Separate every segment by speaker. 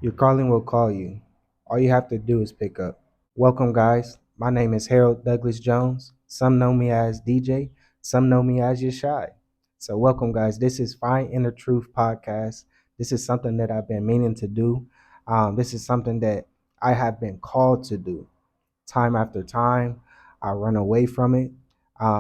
Speaker 1: Your calling will call you. All you have to do is pick up. Welcome, guys. My name is Harold Douglas Jones. Some know me as DJ, some know me as Yashai. So, welcome, guys. This is Find Inner Truth podcast. This is something that I've been meaning to do. This is something that I have been called to do time after time. I run away from it.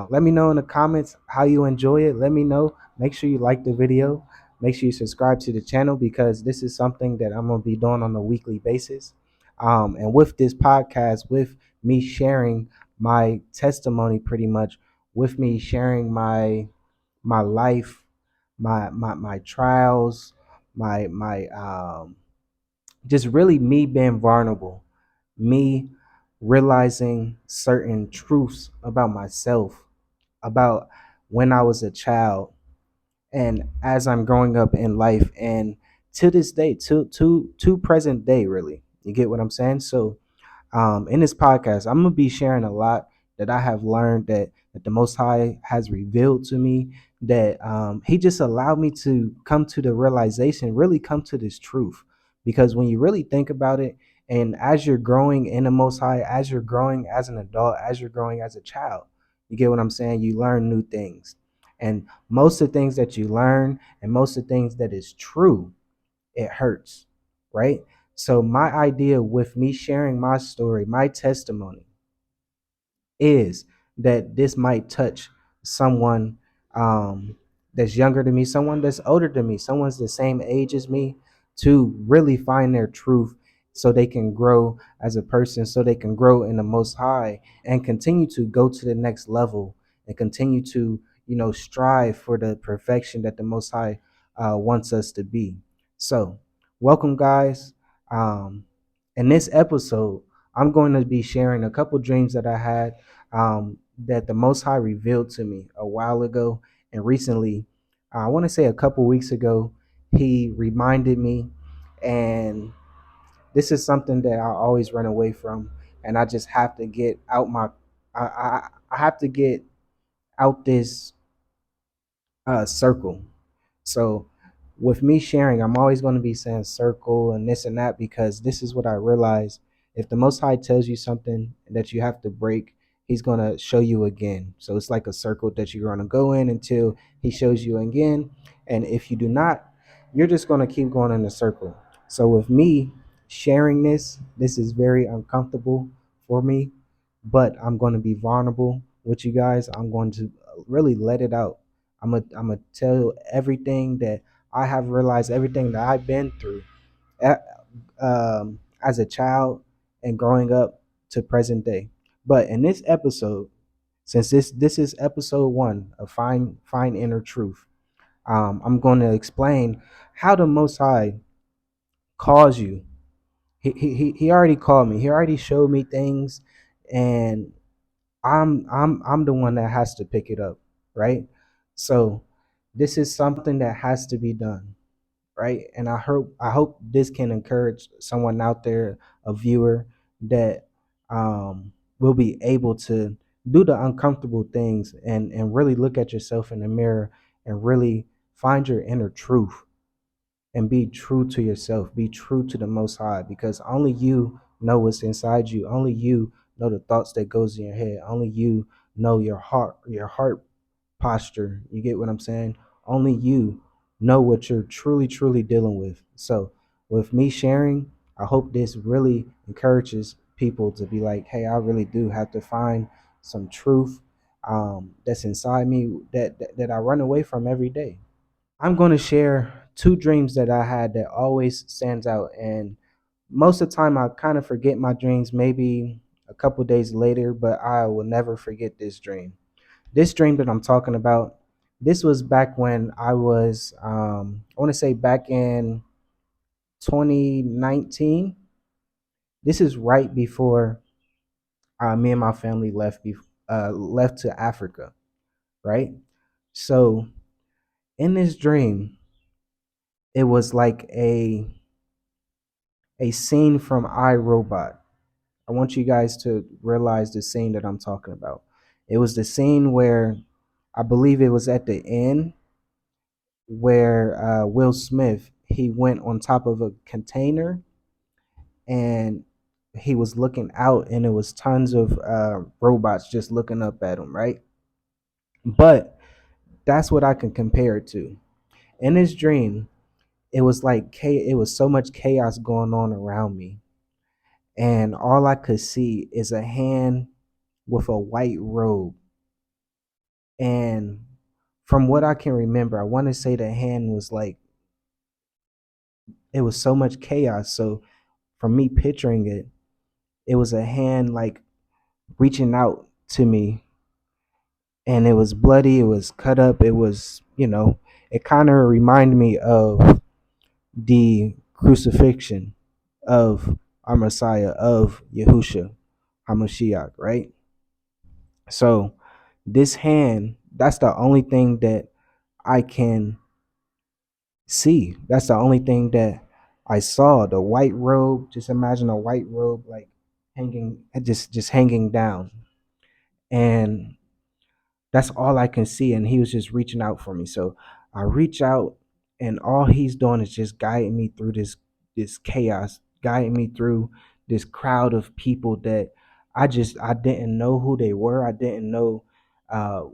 Speaker 1: Let me know in the comments how you enjoy it. Let me know. Make sure you like the video. Make sure you subscribe to the channel because this is something that I'm going to be doing on a weekly basis. And with this podcast, with me sharing my testimony pretty much, with me sharing my life, my trials, my just really me being vulnerable, me realizing certain truths about myself, about when I was a child, and as I'm growing up in life, and to this day, to present day, really. You get what I'm saying? So in this podcast, I'm gonna be sharing a lot that I have learned that the Most High has revealed to me. That He just allowed me to come to the realization, really come to this truth. Because when you really think about it, and as you're growing in the Most High, as you're growing as an adult, as you're growing as a child, you get what I'm saying. You learn new things, and most of the things that you learn, and most of the things that is true, it hurts, right? So my idea with me sharing my story, my testimony, is that this might touch someone that's younger than me, someone that's older than me, someone's the same age as me, to really find their truth so they can grow as a person, so they can grow in the Most High and continue to go to the next level and continue to, strive for the perfection that the Most High wants us to be. So, welcome, guys. Um, in this episode, I'm going to be sharing a couple dreams that I had that the Most High revealed to me a while ago, and recently, I want to say a couple weeks ago, He reminded me, and this is something that I always run away from, and I just have to get out I have to get out this circle. So with me sharing, I'm always going to be saying circle and this and that because this is what I realize. If the Most High tells you something that you have to break, He's going to show you again. So it's like a circle that you're going to go in until He shows you again. And if you do not, you're just going to keep going in the circle. So with me sharing this is very uncomfortable for me, but I'm going to be vulnerable with you guys. I'm going to really let it out. I'm gonna tell everything that I have realized, everything that I've been through as a child and growing up to present day. But in this episode, since this is episode 1 of Find Inner Truth, I'm going to explain how the Most High calls you. He already called me. He already showed me things, and I'm the one that has to pick it up, right? So this is something that has to be done, right? And I hope this can encourage someone out there, a viewer, that will be able to do the uncomfortable things and really look at yourself in the mirror and really find your inner truth and be true to yourself, be true to the Most High, because only you know what's inside you. Only you know the thoughts that goes in your head. Only you know your heart posture. You get what I'm saying? Only you know what you're truly dealing with. So with me sharing, I hope this really encourages people to be like, hey, I really do have to find some truth that's inside me that I run away from every day. I'm going to share 2 dreams that I had that always stands out, and most of the time I kind of forget my dreams maybe a couple days later, but I will never forget this dream. This dream that I'm talking about, this was back when I was I want to say back in 2019. This is right before me and my family left to Africa, right? So in this dream, it was like a scene from iRobot. I want you guys to realize the scene that I'm talking about. It was the scene where I believe it was at the end where Will Smith, he went on top of a container and he was looking out, and it was tons of robots just looking up at him, right? But that's what I can compare it to. In this dream, it was like it was so much chaos going on around me, and all I could see is a hand with a white robe. And from what I can remember, I want to say the hand was like, it was so much chaos. So from me picturing it, it was a hand like reaching out to me, and it was bloody, it was cut up, it was, it kind of reminded me of the crucifixion of our Messiah, of Yahusha HaMashiach, right? So this hand, that's the only thing that I can see. That's the only thing that I saw. The white robe, just imagine a white robe like hanging, just hanging down. And that's all I can see. And he was just reaching out for me. So I reach out, and all he's doing is just guiding me through this chaos, guiding me through this crowd of people that I didn't know who they were. I didn't know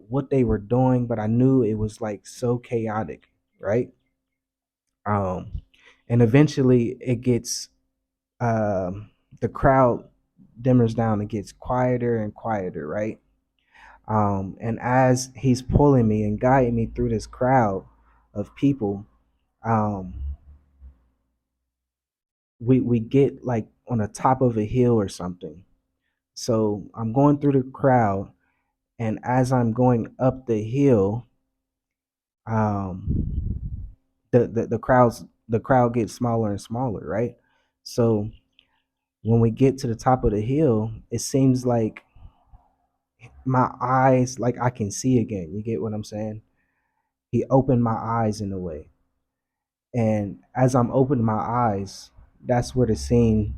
Speaker 1: what they were doing, but I knew it was like so chaotic, right? Um, and eventually it gets the crowd dimmers down. It gets quieter and quieter, right? And as he's pulling me and guiding me through this crowd of people, um, we get like on the top of a hill or something. So I'm going through the crowd, and as I'm going up the hill, um, the crowd gets smaller and smaller, right? So when we get to the top of the hill, it seems like my eyes, like I can see again. You get what I'm saying? He opened my eyes in a way. And as I'm opening my eyes, that's where the scene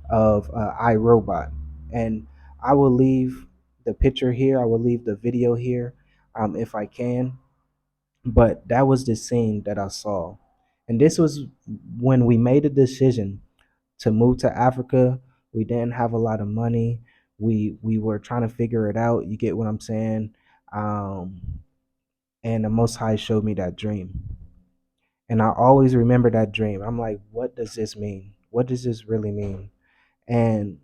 Speaker 1: of iRobot. And I will leave the picture here. I will leave the video here, if I can. But that was the scene that I saw. And this was when we made a decision to move to Africa. We didn't have a lot of money. We were trying to figure it out. You get what I'm saying? Um, and the Most High showed me that dream. And I always remember that dream. I'm like, what does this mean? What does this really mean? And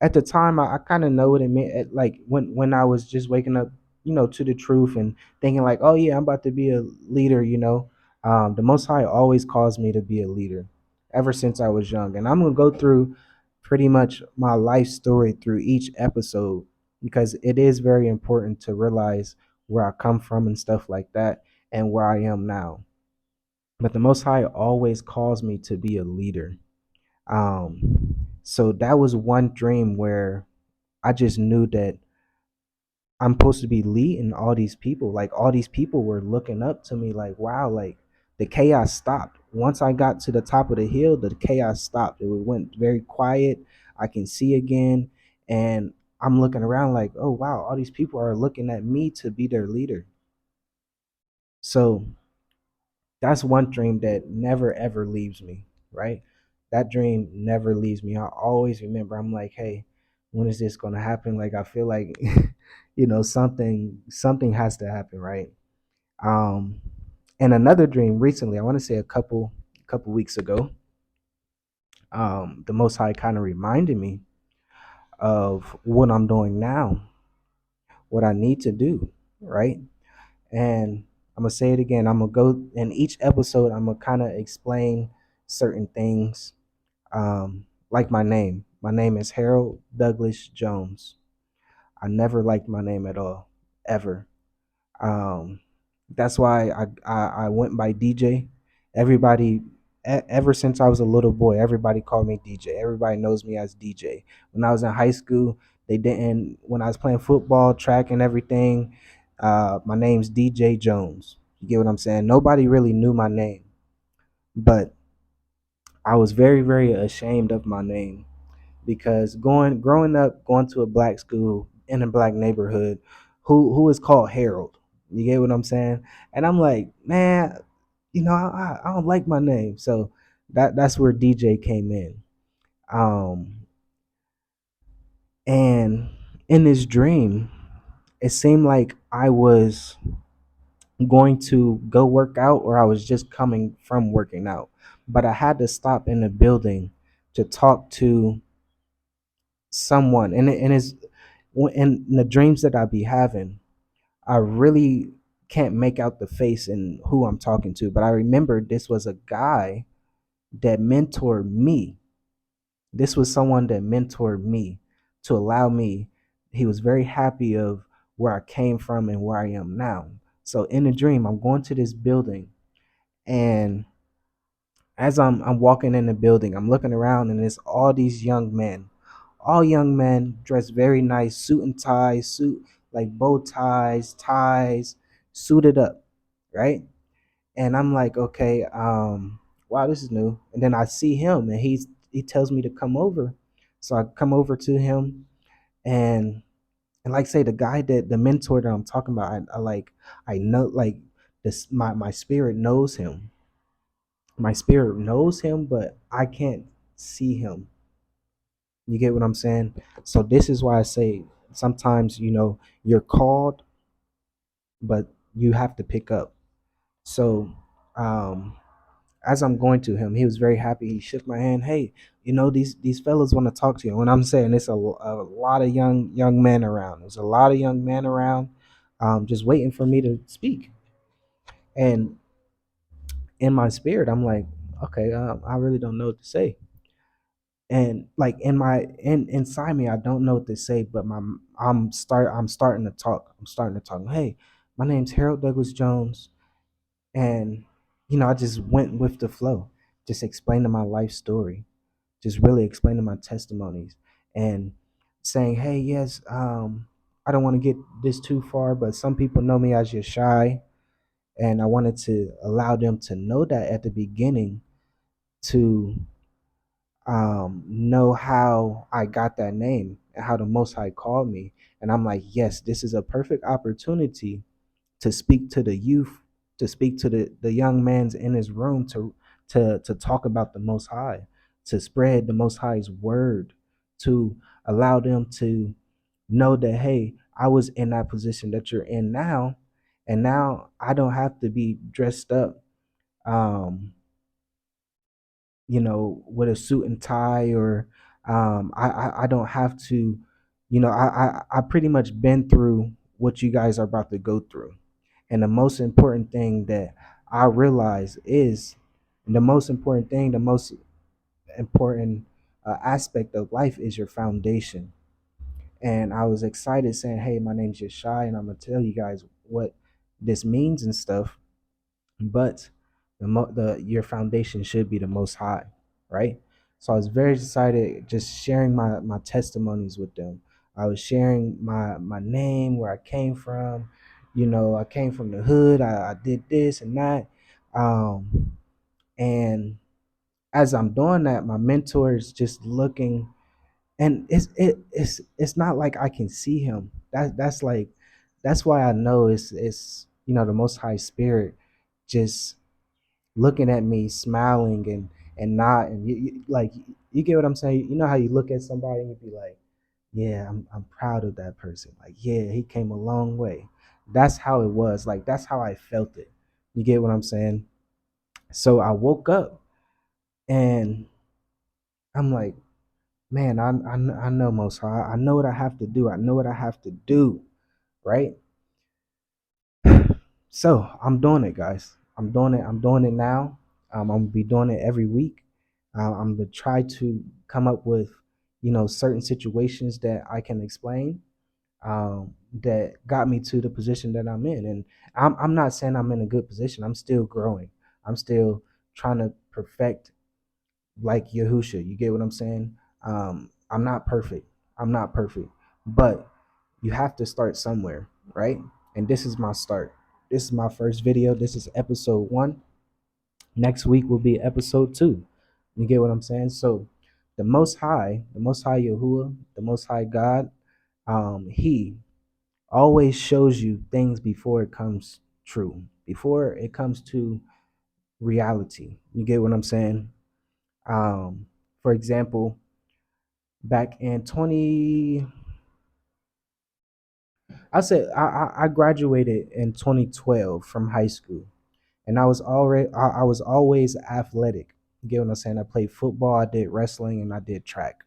Speaker 1: at the time, I kind of know what it meant. Like when I was just waking up, to the truth and thinking like, oh yeah, I'm about to be a leader. The Most High always calls me to be a leader, ever since I was young. And I'm gonna go through pretty much my life story through each episode, because it is very important to realize where I come from and stuff like that, and where I am now. But the Most High always calls me to be a leader. So that was one dream where I just knew that I'm supposed to be leading all these people. Like all these people were looking up to me like, wow, like the chaos stopped. Once I got to the top of the hill, the chaos stopped. It went very quiet. I can see again. And I'm looking around like, oh, wow, all these people are looking at me to be their leader. So that's one dream that never ever leaves me, right? That dream never leaves me. I always remember, I'm like, hey, when is this going to happen? Like I feel like something has to happen, right? um and another dream recently, I want to say a couple weeks ago, the Most High kind of reminded me of what I'm doing now, what I need to do, right? And I'm gonna say it again. I'm gonna go in each episode. I'm gonna kind of explain certain things. Like my name. My name is Harold Douglas Jones. I never liked my name at all, ever. Um, that's why I went by DJ. Everybody, ever since I was a little boy, everybody called me DJ. Everybody knows me as DJ. When I was in high school, they didn't. When I was playing football, track, and everything, my name's DJ Jones. You get what I'm saying? Nobody really knew my name, but I was very, very ashamed of my name, because growing up, going to a black school in a black neighborhood, who is called Harold. You get what I'm saying? And I'm like, man, I don't like my name. So that's where DJ came in. Um, and in this dream, it seemed like I was going to go work out or I was just coming from working out. But I had to stop in the building to talk to someone. And it's in the dreams that I be having, I really can't make out the face and who I'm talking to. But I remember this was a guy that mentored me. This was someone that mentored me to allow me. He was very happy of where I came from and where I am now. So in the dream, I'm going to this building, and as I'm walking in the building, I'm looking around, and it's all these all young men dressed very nice, suit and tie, suit like bow ties, ties, suited up, right? And I'm like, okay, wow, this is new. And then I see him, and he tells me to come over, so I come over to him, and and like say the guy that the mentor that I'm talking about, I know like this my spirit knows him. My spirit knows him, but I can't see him. You get what I'm saying? So this is why I say sometimes, you're called, but you have to pick up. So um as I'm going to him, he was very happy. He shook my hand. Hey, these fellas want to talk to you. When I'm saying it's a lot of young men around. There's a lot of young men around, just waiting for me to speak. And in my spirit, I'm like, okay, I really don't know what to say. And like inside me, I don't know what to say, but I'm starting to talk. I'm starting to talk. Hey, my name's Harold Douglas Jones, and I just went with the flow, just explaining my life story, just really explaining my testimonies, and saying, hey, yes, I don't want to get this too far, but some people know me as you're shy, and I wanted to allow them to know that at the beginning, to know how I got that name and how the Most High called me. And I'm like, yes, this is a perfect opportunity to speak to the youth, to speak to the young man's in his room, to talk about the Most High, to spread the Most High's word, to allow them to know that, hey, I was in that position that you're in now, and now I don't have to be dressed up. With a suit and tie, or I don't have to, I pretty much been through what you guys are about to go through. And the most important thing that I realize is the most important aspect of life is your foundation. And I was excited saying, hey, my name's Yeshai, and I'm going to tell you guys what this means and stuff. But your foundation should be the Most High, right? So I was very excited, just sharing my testimonies with them. I was sharing my name, where I came from. I came from the hood. I did this and that, and as I'm doing that, my mentor is just looking, and it's not like I can see him. That's why I know it's the Most High Spirit just looking at me, smiling and nodding. Like, you get what I'm saying? You know how you look at somebody and you be like, yeah, I'm proud of that person. Like, yeah, he came a long way. That's how it was. Like, that's how I felt it. You get what I'm saying? So I woke up, and I'm like, man, I know, Most High. I know what I have to do. I know what I have to do, right? So I'm doing it, guys. I'm doing it. I'm doing it now. I'm gonna be doing it every week. I'm gonna try to come up with, certain situations that I can explain, that got me to the position that I'm in. And I'm not saying I'm in a good position. I'm still growing. I'm still trying to perfect, like Yahusha. You get what I'm saying? I'm not perfect. I'm not perfect, but you have to start somewhere, right? And this is my start. This is my first video. This is episode 1. Next week will be episode 2. You get what I'm saying? So the Most High Yahuwah, the Most High God, He always shows you things before it comes true, before it comes to reality. You get what I'm saying? Um, for example, back in 20, I graduated in 2012 from high school, and I was always athletic. You get what I'm saying? I played football, I did wrestling, and I did track.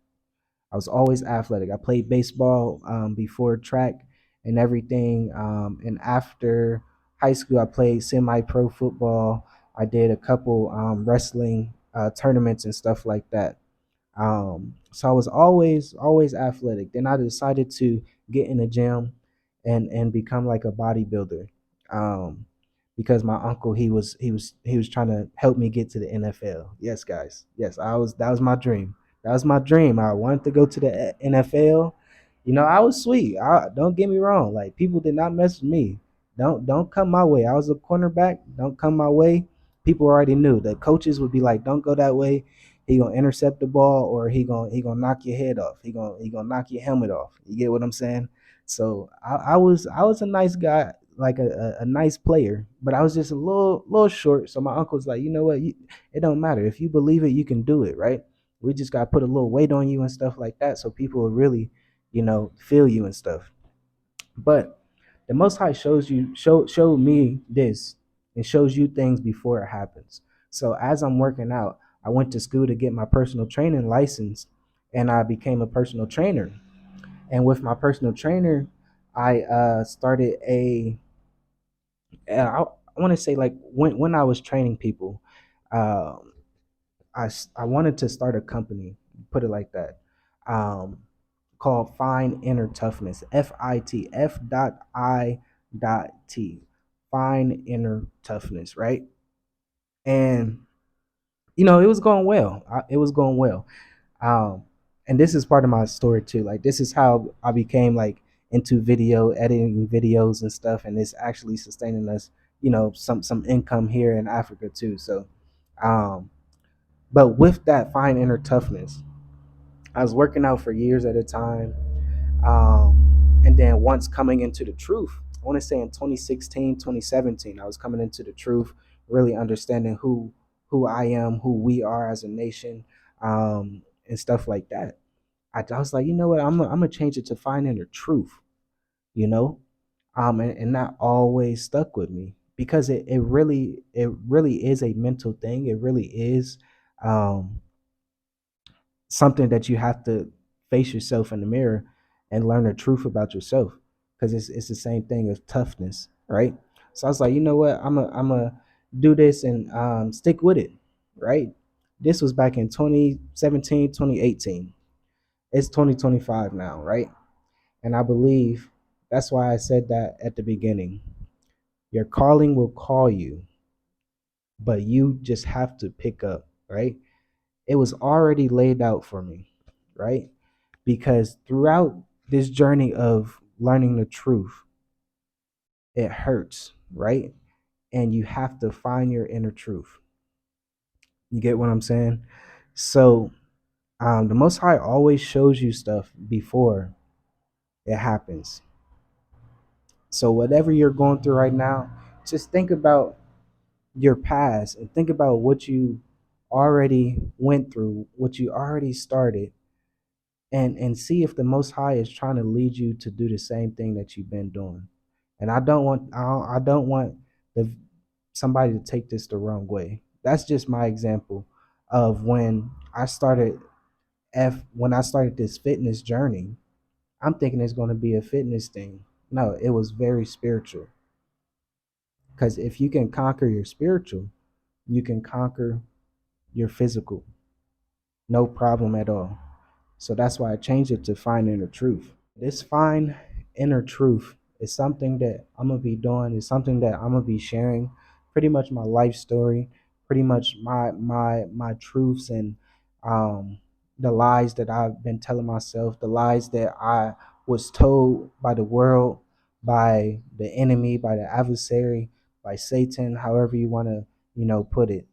Speaker 1: I was always athletic. I played baseball before track and everything. And after high school, I played semi-pro football. I did a couple wrestling tournaments and stuff like that. So I was always athletic. Then I decided to get in the gym and become like a bodybuilder. Um, because my uncle he was trying to help me get to the NFL. Yes, guys. Yes, I was that was my dream. That was my dream. I wanted to go to the NFL. You know, I was sweet. Don't get me wrong. Like people did not mess with me. Don't come my way. I was a cornerback. Don't come my way. People already knew. The coaches would be like, "Don't go that way. He gonna intercept the ball, or he gonna knock your head off. He gonna knock your helmet off." You get what I'm saying? So I was a nice guy, like a nice player, but I was just a little short. So my uncle's like, you know what? It don't matter if you believe it, you can do it, right? We just got to put a little weight on you and stuff like that, so people will really, feel you and stuff. But the Most High showed me this and shows you things before it happens. So as I'm working out, I went to school to get my personal training license, and I became a personal trainer. And with my personal trainer, I started I want to say like when I was training people, um, I wanted to start a company, put it like that, um, called Fine Inner Toughness, FIT, F.I.T, Fine Inner Toughness, right? And it was going well. It was going well. Um, and this is part of my story too. Like this is how I became like into video editing videos and stuff, and it's actually sustaining us, some income here in Africa too. So, um, but with that fine inner toughness, I was working out for years at a time. And then once coming into the truth, I want to say in 2016, 2017, I was coming into the truth, really understanding who I am, who we are as a nation, and stuff like that. I was like, you know what, I'm gonna change it to finding the truth, you know, and that always stuck with me because it really is a mental thing. It really is um, something that you have to face yourself in the mirror and learn the truth about yourself because it's the same thing as toughness, right? So I was like, you know what, I'm a do this and stick with it, right? This was back in 2017, 2018. It's 2025 now, right? And I believe that's why I said that at the beginning. Your calling will call you, but you just have to pick up, right? It was already laid out for me, right? Because throughout this journey of learning the truth, it hurts, right? And you have to find your inner truth. You get what I'm saying? So, the Most High always shows you stuff before it happens. So, whatever you're going through right now, just think about your past and think about what you already went through, what you already started, and see if the Most High is trying to lead you to do the same thing that you've been doing. And I don't want the somebody to take this the wrong way. That's just my example of when I started this fitness journey. I'm thinking it's going to be a fitness thing. No, it was very spiritual. Because if you can conquer your spiritual, you can conquer your physical. No problem at all. So that's why I changed it to find inner truth. This fine inner truth is something that I'm gonna be doing. Is something that I'm gonna be sharing. Pretty much my life story. Pretty much my truths and um, the lies that I've been telling myself. The lies that I was told by the world, by the enemy, by the adversary, by Satan. However you want to put it,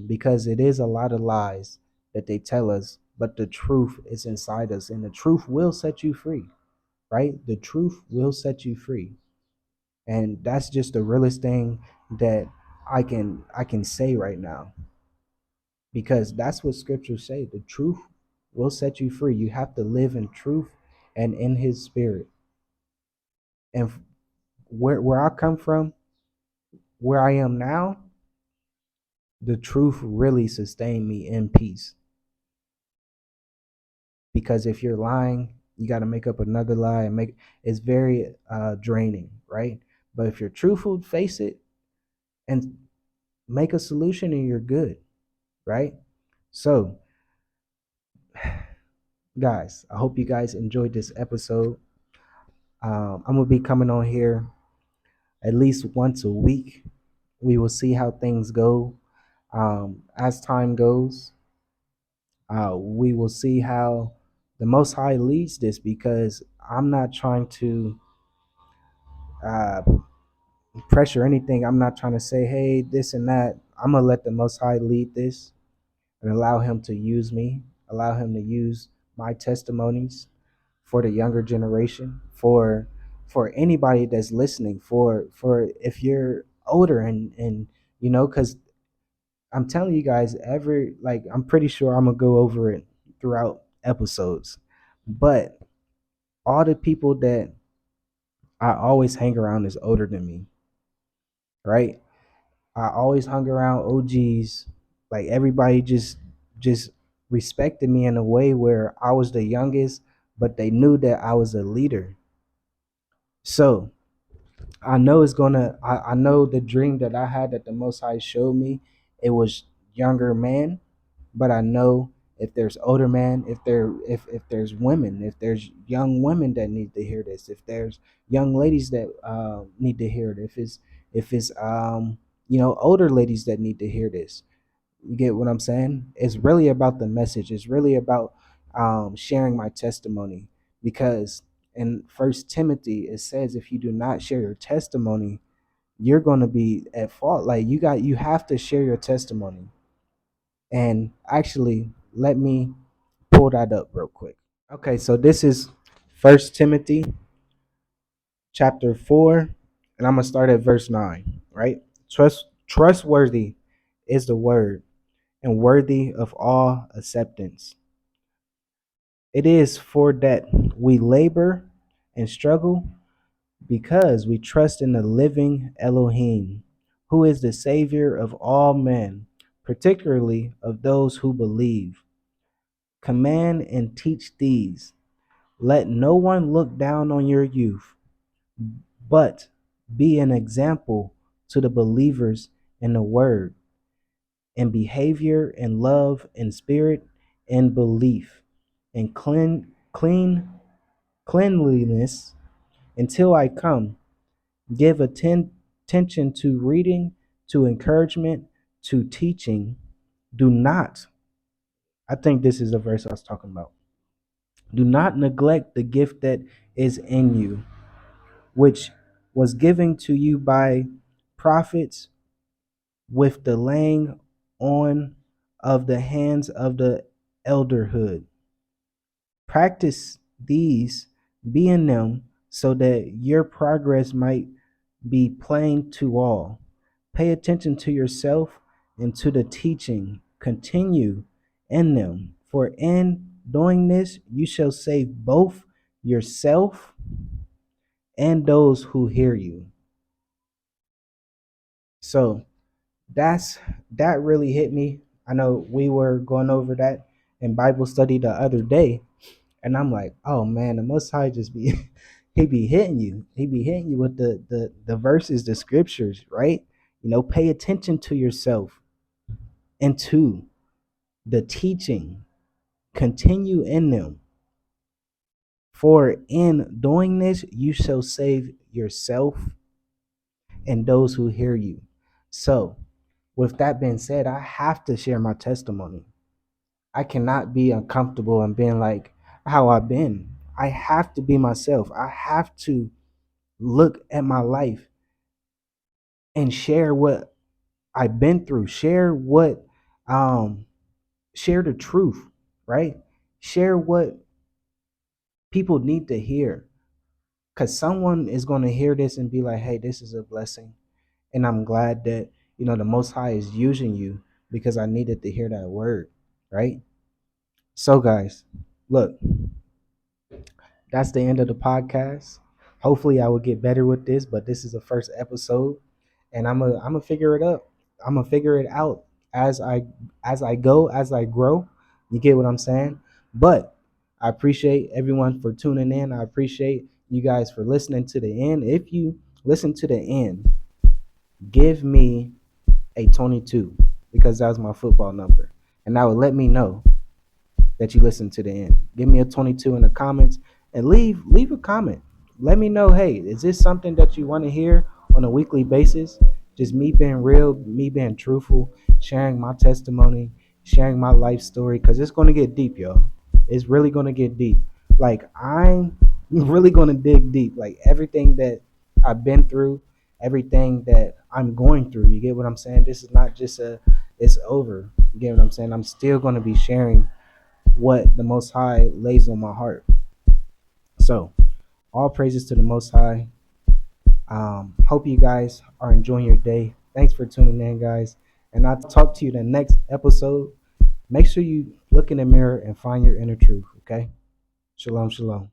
Speaker 1: because it is a lot of lies that they tell us, but the truth is inside us, and the truth will set you free, right? The truth will set you free. And that's just the realest thing that I can say right now, because that's what scriptures say. The truth will set you free. You have to live in truth and in his spirit. And where I come from, where I am now, the truth really sustained me in peace. Because if you're lying, you got to make up another lie and make it's very draining, right? But if you're truthful, face it and make a solution, and you're good, right? So, guys, I hope you guys enjoyed this episode. I'm gonna be coming on here at least once a week. We will see how things go as time goes. We will see how the Most High leads this, because I'm not trying to uh, pressure anything. I'm not trying to say, hey, this and that. I'm going to let the Most High lead this and allow Him to use me, allow Him to use my testimonies for the younger generation, for anybody that's listening, for if you're older and because I'm telling you guys, I'm pretty sure I'm gonna go over it throughout episodes, but all the people that I always hang around is older than me, right? I always hung around OGs. Like everybody just respected me in a way where I was the youngest, but they knew that I was a leader. So I know the dream that I had, that the Most High showed me, it was younger man. But I know if there's older man, if there's women, if there's young women that need to hear this, if there's young ladies that need to hear it, if it's older ladies that need to hear this. You get what I'm saying? It's really about the message. It's really about sharing my testimony, because in First Timothy it says, if you do not share your testimony, you're going to be at fault. Like you have to share your testimony. And actually, let me pull that up real quick. Okay, so this is First Timothy chapter 4, and I'm gonna start at verse 9, right? Trustworthy is the word, and worthy of all acceptance. It is for that we labor and struggle, because we trust in the living Elohim, who is the Savior of all men, particularly of those who believe. Command and teach these. Let no one look down on your youth, but be an example to the believers in the word, in behavior, in love, in spirit, in belief, in cleanliness until I come. Give attention to reading, to encouragement, to teaching. Do not, I think this is the verse I was talking about. Do not neglect the gift that is in you, which was given to you by prophets, with the laying on of the hands of the elderhood. Practice these, be in them, so that your progress might be plain to all. Pay attention to yourself and to the teaching. Continue in them, for in doing this you shall save both yourself and those who hear you. So that really hit me. I know we were going over that in Bible study the other day, and I'm like, oh man, the Most High just be he be hitting you. He be hitting you with the verses, the scriptures, right? Pay attention to yourself and to the teaching. Continue in them. For in doing this, you shall save yourself and those who hear you. So, with that being said, I have to share my testimony. I cannot be uncomfortable and being like how I've been. I have to be myself. I have to look at my life and share what I've been through. Um share the truth, right? Share what people need to hear, cuz someone is going to hear this and be like, "Hey, this is a blessing." And I'm glad that the Most High is using you, because I needed to hear that word, right? So, guys, look, that's the end of the podcast. Hopefully, I will get better with this, but this is the first episode, and I'm gonna figure it up. I'm gonna figure it out as I go, as I grow. You get what I'm saying? But I appreciate everyone for tuning in. I appreciate you guys for listening to the end. If you listen to the end, give me a 22 because that was my football number, and that would let me know that you listened to the end. Give me a 22 in the comments and leave a comment. Let me know, hey, is this something that you want to hear on a weekly basis? Just me being real, me being truthful, sharing my testimony, sharing my life story, because it's going to get deep, y'all. It's really going to get deep. Like, I'm really going to dig deep. Like, everything that I've been through, everything that I'm going through, you get what I'm saying? This is not just it's over. You get what I'm saying? I'm still going to be sharing what the Most High lays on my heart. So, all praises to the Most High. Hope you guys are enjoying your day. Thanks for tuning in, guys. And I'll talk to you in the next episode. Make sure you look in the mirror and find your inner truth, okay? Shalom, shalom.